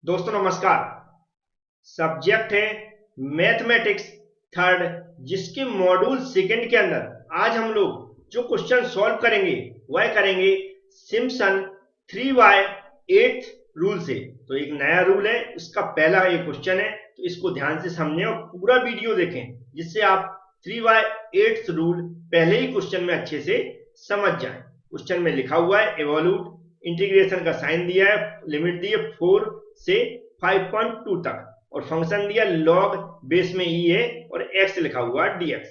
दोस्तों नमस्कार। सब्जेक्ट है मैथमेटिक्स थर्ड, जिसके मॉड्यूल सेकंड के अंदर आज हम लोग जो क्वेश्चन सॉल्व करेंगे वह करेंगे सिम्पसन 3/8 रूल से। तो एक नया रूल है, इसका पहला एक क्वेश्चन है, तो इसको ध्यान से समझें और पूरा वीडियो देखें जिससे आप 3/8 रूल पहले ही क्वेश्चन में अच्छे से समझ जाएं। क्वेश्चन में लिखा हुआ है एवोल्यूट, इंटीग्रेशन का साइन दिया है, लिमिट दी है 4 से 5.2 तक और फंक्शन दिया लॉग बेस में ई है और एक्स लिखा हुआ है dx।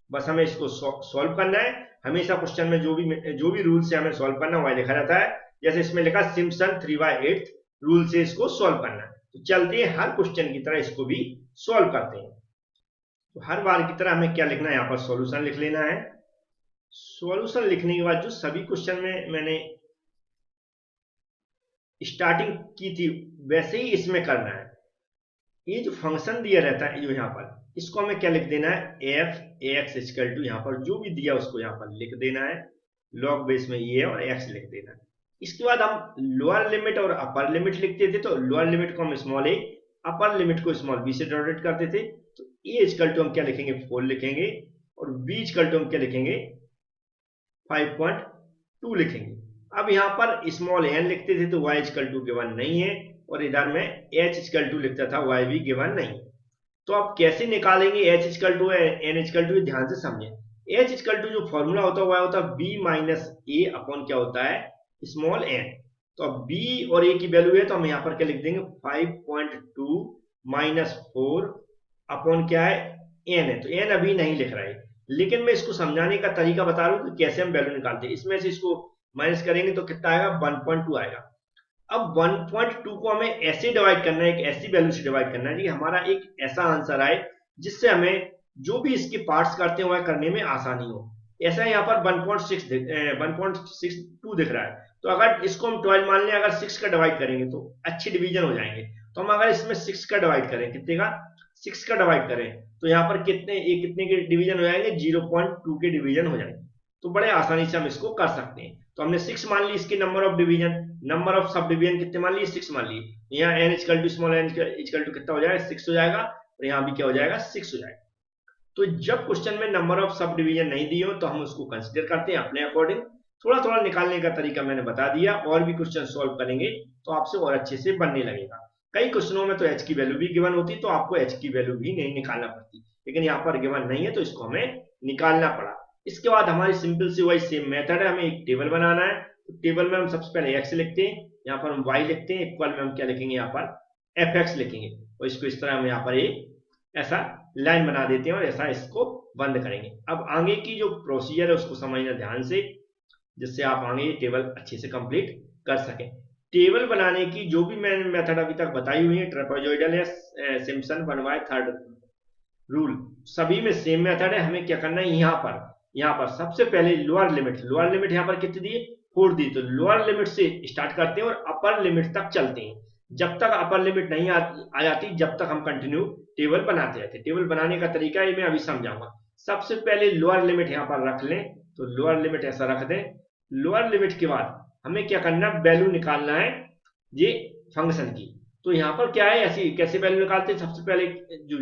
बस हमें इसको सॉल्व करना है। हमेशा क्वेश्चन में जो भी रूल से हमें सॉल्व करना है वह लिखा रहता है। जैसे इसमें लिखा सिम्पसन 3/8 रूल से इसको सॉल्व करना है। तो चलते हैं हर क्वेश्चन की तरह इसको भी सॉल्व करते हैं। तो हर बार की तरह हमें क्या लिखना है, यहाँ पर सॉल्यूशन लिख लेना है। सॉल्यूशन लिखने के बाद जो सभी क्वेश्चन में मैंने स्टार्टिंग की थी वैसे ही इसमें करना है। ये जो फंक्शन दिया रहता है जो यहाँ पर, इसको हमें क्या लिख देना है, एफ एक्स इक्वल टू यहाँ पर जो भी दिया उसको यहाँ पर लिख देना है, लॉग बेस में ये और एक्स लिख देना है। इसके बाद हम लोअर लिमिट और अपर लिमिट लिखते थे। तो लोअर लिमिट को हम स्मॉल ए, अपर लिमिट को स्मॉल बी से डिनोटेट करते थे। तो ए इक्वल टू हम क्या लिखेंगे, 4 लिखेंगे और बी इक्वल टू हम क्या लिखेंगे, 5.2 लिखेंगे। अब यहाँ पर स्मॉल एन लिखते थे तो y इक्वल टू गिवन नहीं है और इधर में h इक्वल टू लिखता था, y भी गिवन नहीं। तो अब कैसे निकालेंगे h equal to n equal to, ध्यान से समझें। h इक्वल टू जो फॉर्मूला होता है वह होता है b माइनस ए अपॉन क्या होता है, स्मॉल n। तो अब b और a की वैल्यू है तो हम यहाँ पर क्या लिख देंगे, 5.2 माइनस 4 अपॉन क्या है, n है। तो n अभी नहीं लिख रहा है, लेकिन मैं इसको समझाने का तरीका बता रहा हूँ कि कैसे हम वैल्यू निकालते हैं। इसमें से इसको माइनस करेंगे तो कितना आएगा, 1.2 आएगा। अब 1.2 को हमें ऐसे डिवाइड करना है, एक ऐसी वैल्यू से डिवाइड करना है कि हमारा एक ऐसा आंसर आए जिससे हमें जो भी इसके पार्ट्स करते हैं वह करने में आसानी हो। ऐसा यहाँ पर 1.62 दिख रहा है। तो अगर इसको हम 12 मान लें, अगर 6 का डिवाइड करेंगे तो अच्छे डिवीजन हो जाएंगे। तो हम अगर इसमें 6 का डिवाइड करें, कितने का, 6 का डिवाइड करें तो यहाँ पर कितने के डिवीजन हो जाएंगे, 0.2 के डिवीजन हो जाएंगे। तो बड़े आसानी से हम इसको कर सकते हैं। तो हमने 6 मान ली इसके number of division, number of sub division कितने मान लिए, 6 मान लिए। यहाँ n equal to small n equal to कितना हो जाएगा, 6 हो जाएगा और यहाँ भी क्या हो जाएगा, 6 हो जाएगा। तो जब क्वेश्चन में नंबर ऑफ सब डिवीजन नहीं दिए हो तो हम उसको कंसिडर करते हैं अपने अकॉर्डिंग। थोड़ा थोड़ा निकालने का तरीका मैंने बता दिया, और भी क्वेश्चन सॉल्व करेंगे तो आपसे और अच्छे से बनने लगेगा। कई क्वेश्चनों में तो h की वैल्यू भी गिवन होती तो आपको h की वैल्यू भी नहीं निकालना पड़ती, लेकिन यहाँ पर गिवन नहीं है तो इसको हमें निकालना पड़ा। इसके बाद हमारी सिंपल सी वही सेम मेथड है, हमें एक टेबल बनाना है। तो टेबल में हम सबसे पहले x लिखते हैं, यहाँ पर हम y लिखते हैं, इक्वल में हम क्या लिखेंगे, यहाँ पर fx लिखेंगे और इसको इस तरह हम यहाँ पर एक ऐसा लाइन बना देते हैं और ऐसा इसको बंद करेंगे। अब आगे की जो प्रोसीजर है उसको समझना ध्यान से, जिससे आप आगे ये टेबल अच्छे से कंप्लीट कर सकें। टेबल बनाने की जो भी मैंने मेथड अभी तक बताई हुई है, ट्रेपेजॉइडल या सिम्पसन 1/3 रूल, सभी में सेम मेथड है। हमें क्या करना है, यहाँ पर सबसे पहले लोअर लिमिट यहाँ पर कितनी दी, 4 दी। तो लोअर लिमिट से स्टार्ट करते हैं और अपर लिमिट तक चलते हैं। जब तक अपर लिमिट नहीं आ जाती जब तक हम कंटिन्यू टेबल बनाते रहते हैं। टेबल बनाने का तरीका ये मैं अभी समझाऊंगा। सबसे पहले लोअर लिमिट यहाँ पर रख लें, तो लोअर लिमिट ऐसा रख दें। लोअर लिमिट के बाद हमें क्या करना, वैल्यू निकालना है ये फंक्शन की। तो यहाँ पर क्या है, ऐसी कैसे वैल्यू निकालते हैं, सबसे पहले जो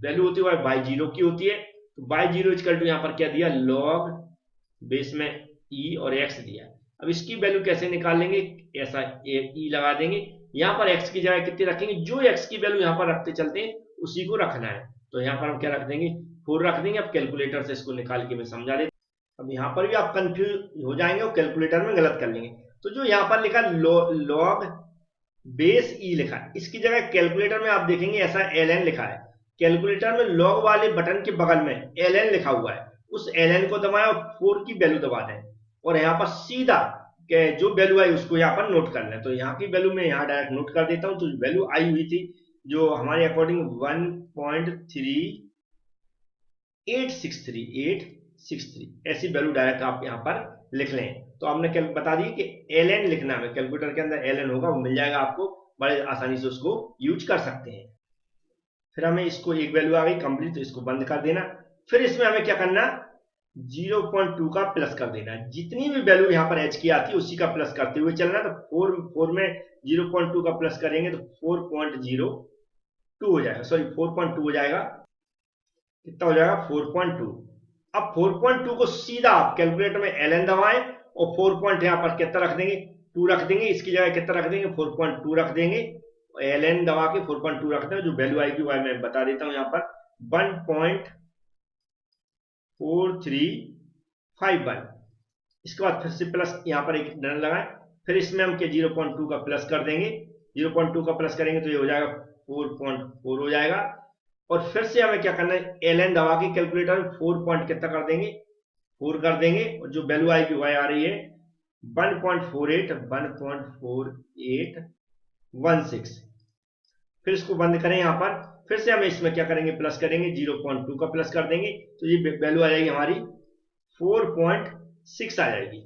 वैल्यू होती है वह बाई 0 की होती है। तो बाई 0 इक्वल टू यहाँ पर क्या दिया, लॉग बेस में ई और एक्स दिया। अब इसकी वैल्यू कैसे निकालेंगे, ऐसा ई लगा देंगे, यहाँ पर एक्स की जगह कितनी रखेंगे, जो एक्स की वैल्यू यहाँ पर रखते चलते हैं उसी को रखना है। तो यहाँ पर हम क्या रख देंगे, 4 रख देंगे। अब कैलकुलेटर से इसको निकाल के मैं समझा देता हूँ। अब यहाँ पर भी आप कंफ्यूज हो जाएंगे और कैलकुलेटर में गलत कर लेंगे। तो जो यहाँ पर लिखा लॉग बेस ई लिखा है, इसकी जगह कैलकुलेटर में आप देखेंगे ऐसा ln लिखा है। कैलकुलेटर में लॉग वाले बटन के बगल में ln लिखा हुआ है, उस ln को दबाएं और 4 की वैल्यू दबा दें और यहाँ पर सीधा जो वैल्यू आई उसको यहाँ पर नोट कर लें। तो यहाँ की वैल्यू मैं यहाँ डायरेक्ट नोट कर देता हूँ। तो वैल्यू आई हुई थी जो हमारे अकॉर्डिंग 1.3863 ऐसी वैल्यू डायरेक्ट आप यहाँ पर लिख लें। तो आपने बता दी कि ln लिखना है, कैलकुलेटर के अंदर ln होगा, वो मिल जाएगा आपको, बड़े आसानी से उसको यूज कर सकते हैं। फिर हमें इसको एक वैल्यू आ गई कंप्लीट, तो इसको बंद कर देना। फिर इसमें हमें क्या करना, 0.2 का प्लस कर देना। जितनी भी वैल्यू यहाँ पर h की आती है उसी का प्लस करते हुए चलना। तो 4 में 0.2 का प्लस करेंगे तो 4.02 हो जाएगा, सॉरी 4.2 हो जाएगा। कितना हो जाएगा? 4.2। अब 4.2 को सीधा आप कैलकुलेटर में ln दबाएं और 4 पॉइंट यहाँ पर कितना रख देंगे? 2 रख देंगे। इसकी जगह कितना रख देंगे? 4.2 रख देंगे। ln दबा के 4.2 रखते हैं, जो वैल्यू आएगी वो मैं बता देता हूं। यहाँ पर 1.4351। इसके बाद फिर से प्लस यहाँ पर एक डन लगाएं, फिर इसमें हम क्या 0.2 का प्लस कर देंगे। 0.2 का प्लस करेंगे तो ये हो जाएगा 4.4 हो जाएगा। और फिर से हमें क्या करना है? ln दबा के कैलकुलेटर में 4 पॉइंट कितना कर देंगे? 4 कर देंगे। और जो वैल्यू आएगी वो आ रही है 1.4816। फिर इसको बंद करें। यहाँ पर फिर से हम इसमें क्या करेंगे? प्लस करेंगे, 0.2 का प्लस कर देंगे तो ये वैल्यू आ जाएगी हमारी 4.6 आ जाएगी।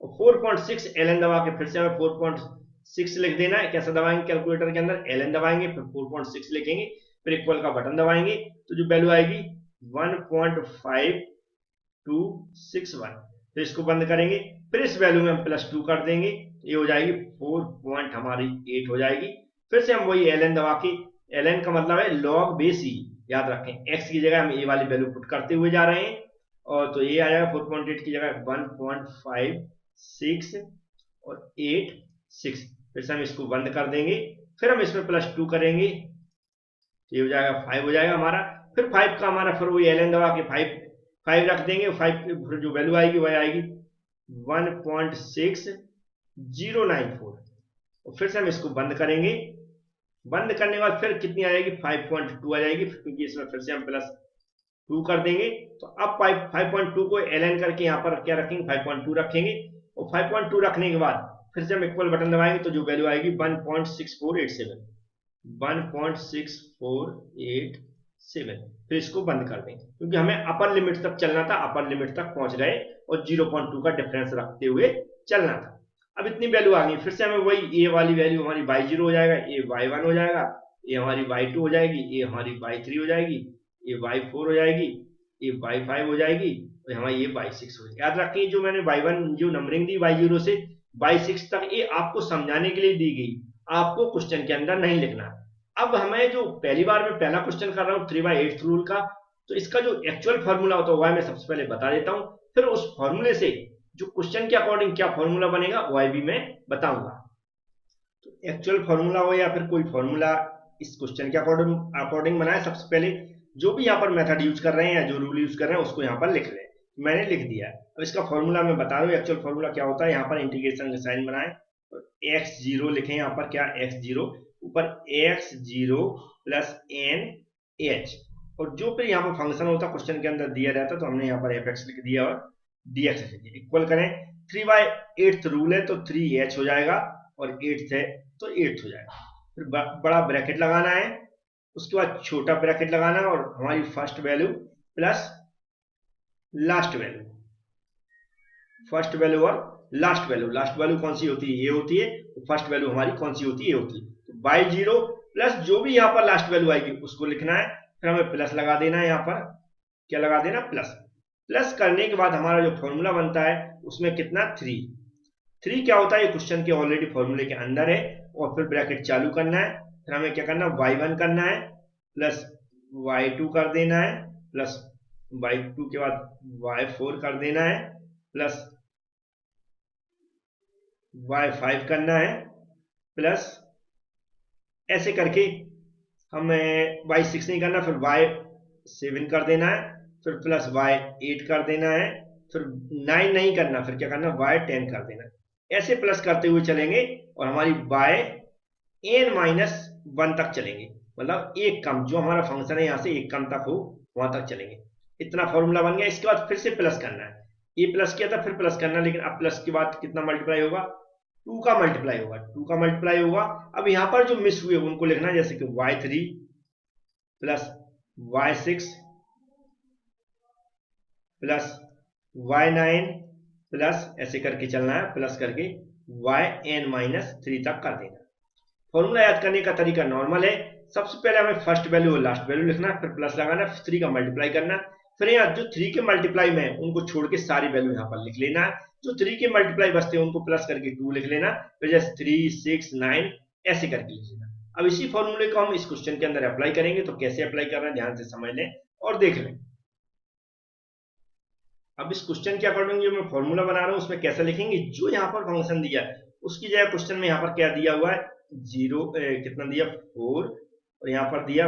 और 4.6 ln दबा के फिर से हमें 4.6 लिख देना है। कैसे दबाएंगे? कैलकुलेटर के अंदर ln दबाएंगे, फिर 4.6 लिखेंगे, फिर इक्वल का बटन दबाएंगे तो जो वैल्यू आएगी 1.5261। फिर इसको बंद करेंगे, फिर इस वैल्यू में हम +2 कर देंगे, ये हो जाएगी 4.8 हो जाएगी। फिर से हम वही ln दबा के, ln का मतलब है log बेस ई, याद रखें। x की जगह हम ए वाली वैल्यू पुट करते हुए जा रहे हैं, और तो ये आ जाएगा 4.8 की जगह 1.56 और 86। फिर से हम इसको बंद कर देंगे, फिर हम इसमें +2 करेंगे, ये हो जाएगा 5 हो जाएगा हमारा। फिर 5 का हमारा फिर वही ln दबा के 5 रख देंगे। 5 फिर जो वैल्यू आएगी वह आएगी 1.6094। और फिर से हम इसको बंद करेंगे। बंद करने के बाद फिर कितनी आ जाएगी? 5.2 आ जाएगी, क्योंकि इसमें फिर से हम +2 कर देंगे। तो अब 5.2 को ln करके यहाँ पर क्या रखेंगे? 5.2 रखेंगे। और 5.2 रखने के बाद फिर से हम इक्वल बटन दबाएंगे तो जो वैल्यू आएगी 1.6487। 1.6487। फिर इसको बंद कर देंगे, क्योंकि हमें अपर लिमिट तक चलना था। अपर लिमिट तक पहुंच गए और 0.2 का डिफरेंस रखते हुए चलना था। अब इतनी वैल्यू आ गई, फिर से हमें वही ए वाली वैल्यू हमारी y0 हो जाएगा, ए y1 हो जाएगा, ए हमारी y2 हो जाएगी, ए हमारी y3 हो जाएगी, ए y4 हो जाएगी, ए y5 हो जाएगी, और हमारी ये y6 हो जाएगी। याद रखिए जो मैंने y1 जो नंबरिंग दी y0 से y6 तक, ये आपको समझाने के लिए दी गई, आपको क्वेश्चन के अंदर नहीं लिखना। अब हमें जो पहली बार में पहला क्वेश्चन कर रहा हूँ 3/8 रूल का, तो इसका जो एक्चुअल फॉर्मूला होता है वह मैं सबसे पहले बता देता हूँ, फिर उस फॉर्मूले से जो क्वेश्चन के अकॉर्डिंग क्या फॉर्मूला बनेगा वह भी मैं बताऊंगा। तो एक्चुअल फॉर्मूला हो या फिर कोई फॉर्मूला इस क्वेश्चन के अकॉर्डिंग बनाए, सबसे पहले जो भी यहाँ पर मेथड यूज कर रहे हैं या जो रूल यूज कर रहे हैं उसको यहाँ पर लिख लें। मैंने लिख दिया। अब इसका फॉर्मूला मैं बता रहा हूँ, एक्चुअल फॉर्मूला क्या होता है। यहाँ पर इंटीग्रेशन का साइन बनाए, x0 लिखें, यहाँ पर क्या x0 ऊपर x0 + n h, और जो फिर यहाँ पर फंक्शन होता है क्वेश्चन के अंदर दिया जाता है, तो हमने यहाँ पर fx लिख दिया और dx लिख दिया। इक्वल करें, 3/8 रूल है तो 3h हो जाएगा, और 8 है तो 8 हो जाएगा। फिर बड़ा ब्रैकेट लगाना है, उसके बाद छोटा ब्रैकेट लगाना है, और हमारी first value plus last value, first value और लास्ट वैल्यू। लास्ट वैल्यू कौन सी होती है? ये होती है। तो फर्स्ट वैल्यू हमारी कौन सी होती है? ये होती है। तो y0 प्लस जो भी यहाँ पर लास्ट वैल्यू आएगी उसको लिखना है, फिर हमें प्लस लगा देना है। यहाँ पर क्या लगा देना? प्लस। प्लस करने के बाद हमारा जो फॉर्मूला बनता है उसमें कितना? 3 क्या होता है? ये क्वेश्चन के ऑलरेडी फॉर्मूले के अंदर है। और फिर ब्रैकेट चालू करना है, फिर हमें क्या करना है? y1 करना है, प्लस y2 कर देना है, प्लस y2 के बाद y4 कर देना है, प्लस y5 करना है, प्लस ऐसे करके हमें y6 नहीं करना, फिर y7 कर देना है, फिर प्लस y8 कर देना है, फिर 9 नहीं करना, फिर क्या करना? y10 कर देना। ऐसे प्लस करते हुए चलेंगे और हमारी yn-1 तक चलेंगे, मतलब एक कम, जो हमारा फंक्शन है यहाँ से एक कम तक हो वहां तक चलेंगे। इतना फॉर्मूला बन गया। इसके बाद फिर से प्लस करना है, ये प्लस किया था फिर प्लस करना, लेकिन अब प्लस के बाद कितना मल्टीप्लाई होगा? 2 का मल्टीप्लाई होगा, 2 का मल्टीप्लाई होगा। अब यहाँ पर जो मिस हुए उनको लिखना है, जैसे कि y3 plus y6 plus y9 plus, ऐसे करके चलना है, प्लस करके yn-3 तक कर देना। फॉर्मूला याद करने का तरीका नॉर्मल है। सबसे पहले हमें फर्स्ट वैल्यू और लास्ट वैल्यू लिखना है, फिर प्लस लगाना, 3 का मल्टीप्लाई करना, फिर यहाँ जो 3 के मल्टीप्लाई में है उनको छोड़ के सारी वैल्यू यहाँ पर लिख लेना है, जो 3 के मल्टीप्लाई बचते हैं उनको प्लस करके 2 लिख लेना, फिर जैसे 3 6 9 ऐसे करके लिख लेना। अब इसी फॉर्मूले को हम इस क्वेश्चन के अंदर अप्लाई करेंगे, तो कैसे अप्लाई कर रहे हैं ध्यान से समझ लें और देख लें। अब इस क्वेश्चन के अकॉर्डिंग जो मैं फॉर्मूला बना रहा हूं उसमें कैसा लिखेंगे, जो यहाँ पर फंक्शन दिया है उसकी जगह क्वेश्चन में यहाँ पर क्या दिया हुआ है, कितना दिया 4, और यहाँ पर दिया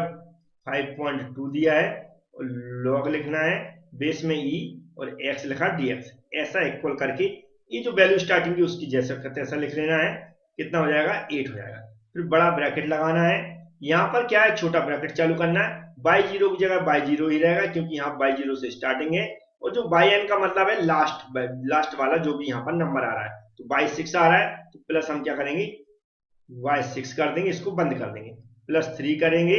5.2 दिया है, और लॉग लिखना है, बेस में ई और एक्स लिखा dx, ऐसा इक्वल करके ये जो वैल्यू स्टार्टिंग की उसकी जैसा तैसा लिख लेना है। कितना हो जाएगा 8 हो जाएगा। फिर बड़ा ब्रैकेट लगाना है, यहाँ पर क्या है छोटा ब्रैकेट चालू करना है, बाई जीरो की जगह बाई जीरो ही रहेगा क्योंकि यहाँ बाई जीरो से स्टार्टिंग है, और जो बाई एन का मतलब है लास्ट वाला जो भी यहाँ पर नंबर आ रहा है, तो बाई 6 आ रहा है तो प्लस हम क्या करेंगे वाई 6 कर देंगे, इसको बंद कर देंगे, प्लस 3 करेंगे।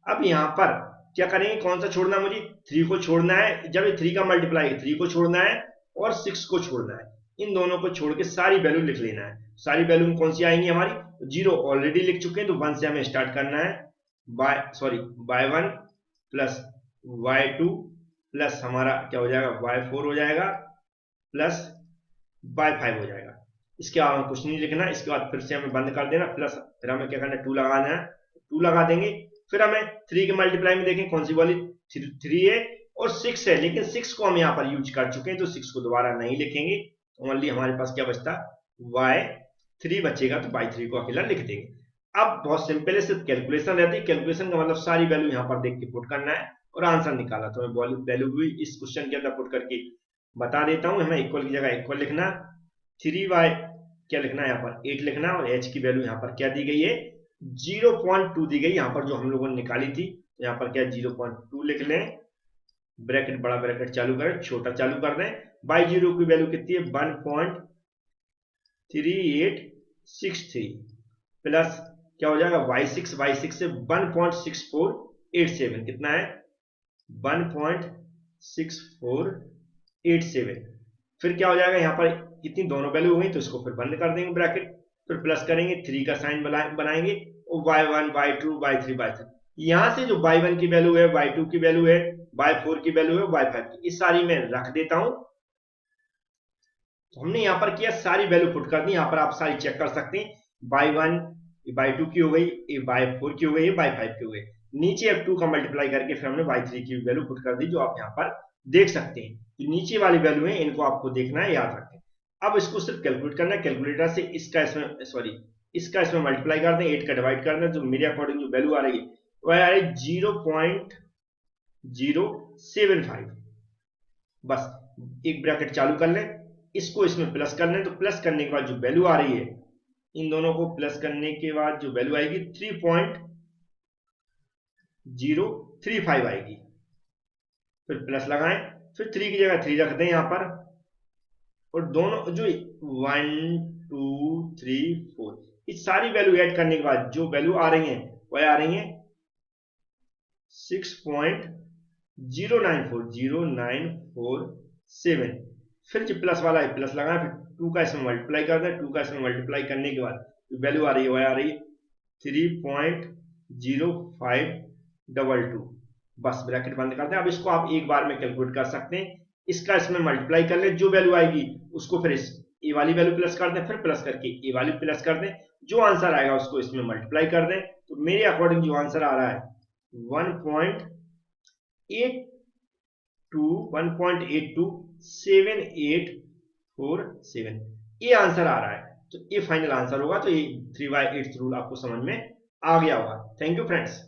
अब यहाँ पर क्या करेंगे, कौन सा छोड़ना है मुझे, 3 को छोड़ना है, जब ये 3 का मल्टीप्लाई 3 को छोड़ना है और 6 को छोड़ना है, इन दोनों को छोड़ के सारी वैल्यू लिख लेना है। सारी वैल्यू कौन सी आएंगी हमारी, 0 ऑलरेडी लिख चुके हैं तो 1 से हमें स्टार्ट करना है, बाय 1 प्लस y2 प्लस हमारा क्या हो जाएगा y4 हो जाएगा प्लस y5 हो जाएगा। इसके बाद हमें कुछ नहीं लिखना, इसके बाद फिर से हमें बंद कर देना, प्लस फिर हमें क्या करना है 2 लगाना है, 2 लगा देंगे। फिर हमें 3 के मल्टीप्लाई में देखें कौन सी वाली 3 है और 6 है, लेकिन 6 को हम यहाँ पर यूज कर चुके हैं तो 6 को दोबारा नहीं लिखेंगे, ओनली हमारे पास क्या बचता y3 बचेगा, तो y3 को अकेला लिख देंगे। अब बहुत सिंपल है, सिर्फ कैलकुलेशन रहती है, कैलकुलेशन का मतलब सारी वैल्यू यहाँ पर देख के पुट करना है और आंसर निकाला। तो मैं वैल्यू भी इस क्वेश्चन के अंदर पुट करके बता देता हूँ। हमें इक्वल की जगह इक्वल लिखना, 3y क्या लिखना है यहाँ पर 8 लिखना, और h की वैल्यू यहाँ पर क्या दी गई है 0.2 दी गई यहाँ पर जो हम लोगों ने निकाली थी, तो यहाँ पर क्या 0.2 लिख लें, ब्रैकेट बड़ा ब्रैकेट चालू करें छोटा चालू कर दें, बाई जीरो की वैल्यू कितनी है 1.3863 प्लस क्या हो जाएगा y6 से 1.6487 कितना है 1.6487। फिर क्या हो जाएगा यहाँ पर कितनी दोनों वैल्यू हो गई, तो इसको फिर बंद कर देंगे ब्रैकेट, फिर प्लस करेंगे 3 का साइन बनाएंगे और y1 y2 y3 y3, यहाँ से जो y1 की वैल्यू है y2 की वैल्यू है y4 की वैल्यू है y5 की, इस सारी में रख देता हूं। तो हमने यहाँ पर किया सारी वैल्यू पुट कर दी, यहाँ पर आप सारी चेक कर सकते हैं, y1 y2 की हो गई, y4 की हो गई, y5 की हो गई, नीचे अब 2 का मल्टीप्लाई करके फिर हमने y3 की वैल्यू पुट कर दी, जो आप यहाँ पर देख सकते हैं। तो नीचे वाली वैल्यू है, इनको आपको देखना है, याद रखें। अब इसको सिर्फ कैलकुलेट करना है, कैलकुलेटर से इसका इसमें मल्टीप्लाई कर दें, 8 का डिवाइड कर दें, तो मेरे अकॉर्डिंग जो वैल्यू आ रही है वह आ रही है 0.075। बस एक ब्रैकेट चालू कर लें, इसको इसमें प्लस कर लें, तो प्लस करने के बाद जो वैल्यू आ रही है, इन दोनों को प्लस करने के बाद जो वैल्यू आएगी 3.035 आएगी। फिर प्लस लगाएं, फिर 3 की जगह 3 रख दें यहाँ पर, और दोनों जो 1 2 3 4 इस सारी वैल्यू ऐड करने के बाद जो वैल्यू आ रही है वह आ रही है 6.0947। फिर जो प्लस वाला है प्लस लगाएं, फिर 2 का इसमें मल्टीप्लाई कर दें, 2 का इसमें मल्टीप्लाई करने के बाद जो वैल्यू आ रही है वह आ रही है 3.0522। बस ब्रैकेट बंद कर दें। अब इसको आप एक बार में कैलकुलेट कर सकते हैं, इसका इसमें मल्टीप्लाई कर लें, जो वैल्यू आएगी उसको फिर ए वाली वैल्यू प्लस कर दें, फिर प्लस करके ए वाली प्लस कर दें, जो आंसर आएगा उसको इसमें मल्टीप्लाई कर दें। तो मेरे अकॉर्डिंग जो आंसर आ रहा है 1.827847 ये आंसर आ रहा है, तो ये फाइनल आंसर होगा। तो ये 3/8 रूल आपको समझ में आ गया होगा। Thank you friends.